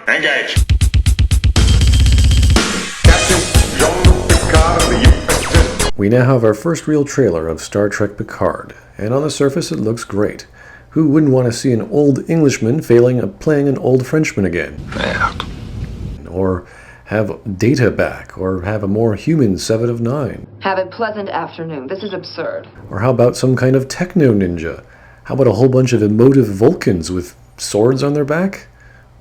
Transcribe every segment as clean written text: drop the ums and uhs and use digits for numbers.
Engage. Captain Jean-luc Picard of the U.S. We now have our first real trailer of Star Trek Picard, and on the surface it looks great. Who wouldn't want to see an old Englishman failing at playing an old Frenchman again? Merde. Or have Data back, or have a more human 7 of 9. Have a pleasant afternoon. This is absurd. Or how about some kind of techno ninja? How about a whole bunch of emotive Vulcans with swords on their back?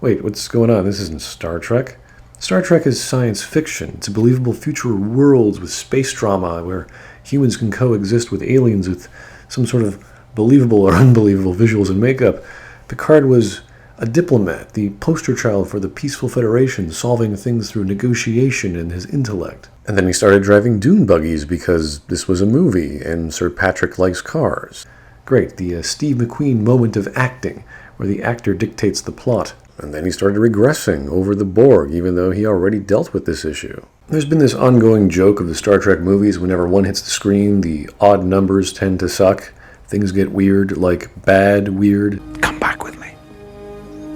Wait, what's going on? This isn't Star Trek. Star Trek is science fiction. It's a believable future worlds with space drama where humans can coexist with aliens with some sort of believable or unbelievable visuals and makeup. Picard was a diplomat, the poster child for the peaceful Federation, solving things through negotiation and his intellect. And then he started driving dune buggies because this was a movie and Sir Patrick likes cars. Great, the Steve McQueen moment of acting, where the actor dictates the plot. And then he started regressing over the Borg, even though he already dealt with this issue. There's been this ongoing joke of the Star Trek movies. Whenever one hits the screen, the odd numbers tend to suck. Things get weird, like bad weird. Come back with me.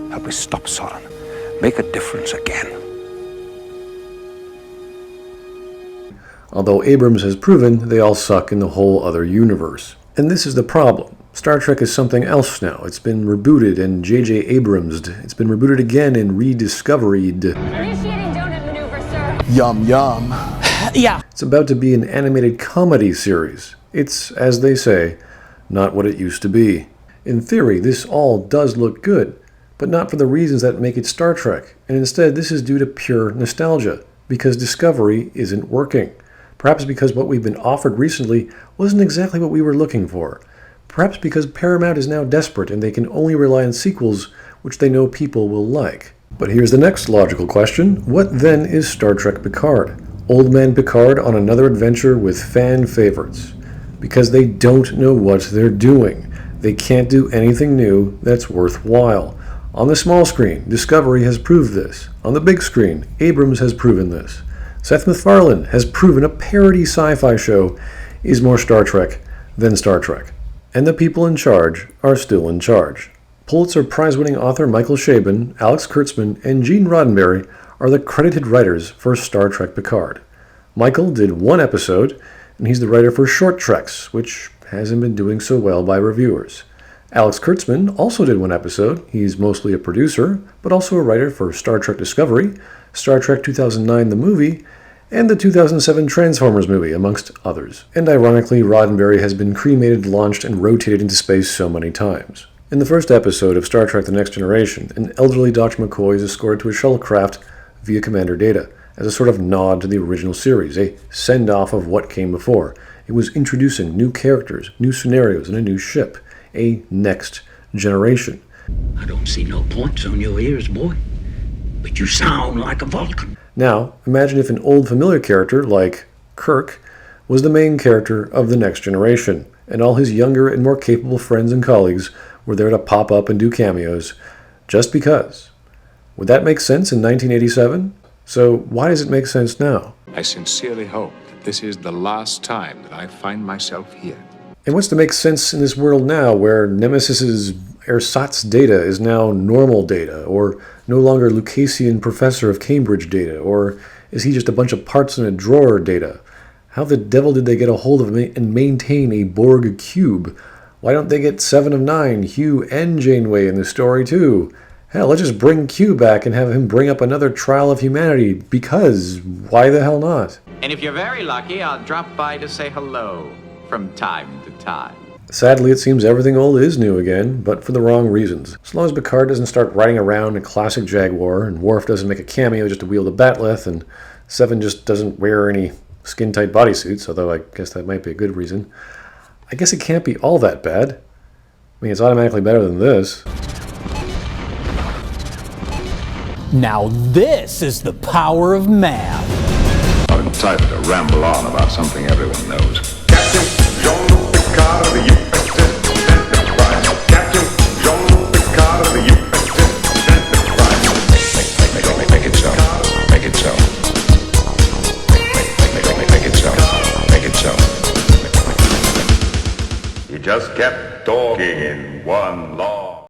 Help me stop Soren. Make a difference again. Although Abrams has proven they all suck in the whole other universe. And this is the problem. Star Trek is something else now. It's been rebooted and J.J. Abrams'd. It's been rebooted again and rediscovered. Initiating donut maneuver, sir. Yum, yum. Yeah. It's about to be an animated comedy series. It's, as they say, not what it used to be. In theory, this all does look good, but not for the reasons that make it Star Trek. And instead, this is due to pure nostalgia, because Discovery isn't working. Perhaps because what we've been offered recently wasn't exactly what we were looking for. Perhaps because Paramount is now desperate and they can only rely on sequels which they know people will like. But here's the next logical question. What then is Star Trek Picard? Old man Picard on another adventure with fan favorites. Because they don't know what they're doing. They can't do anything new that's worthwhile. On the small screen, Discovery has proved this. On the big screen, Abrams has proven this. Seth MacFarlane has proven a parody sci-fi show is more Star Trek than Star Trek. And the people in charge are still in charge. Pulitzer Prize-winning author Michael Chabon, Alex Kurtzman, and Gene Roddenberry are the credited writers for Star Trek Picard. Michael did one episode, and he's the writer for Short Treks, which hasn't been doing so well by reviewers. Alex Kurtzman also did one episode. He's mostly a producer, but also a writer for Star Trek Discovery, Star Trek 2009 the movie, and the 2007 Transformers movie, amongst others. And ironically, Roddenberry has been cremated, launched, and rotated into space so many times. In the first episode of Star Trek The Next Generation, an elderly Dr. McCoy is escorted to a shuttlecraft via Commander Data, as a sort of nod to the original series, a send-off of what came before. It was introducing new characters, new scenarios, and a new ship, a next generation. I don't see no points on your ears, boy, but you sound like a Vulcan. Now, imagine if an old familiar character like Kirk was the main character of The Next Generation, and all his younger and more capable friends and colleagues were there to pop up and do cameos just because. Would that make sense in 1987? So why does it make sense now? I sincerely hope that this is the last time that I find myself here. And what's to make sense in this world now where Nemesis's ersatz Data is now normal Data, or no longer Lucasian professor of Cambridge Data, or is he just a bunch of parts in a drawer Data? How the devil did they get a hold of and maintain a Borg cube? Why don't they get 7 of 9, Hugh and Janeway in the story too? Hell, let's just bring Q back and have him bring up another trial of humanity, because why the hell not? And if you're very lucky, I'll drop by to say hello from time to time. Sadly, it seems everything old is new again, but for the wrong reasons. As long as Picard doesn't start riding around a classic Jaguar, and Worf doesn't make a cameo just to wield a bat'leth, and Seven just doesn't wear any skin-tight bodysuits, although I guess that might be a good reason, I guess it can't be all that bad. I mean, it's automatically better than this. Now this is the power of man. I'm entitled to ramble on about something everyone knows. Captain Jean-luc Picard of the U.S. Enterprise. Captain Jean-luc Picard of the U.S. Enterprise. Make it so. Make it so. Make it so. Make it so. He just kept talking in one long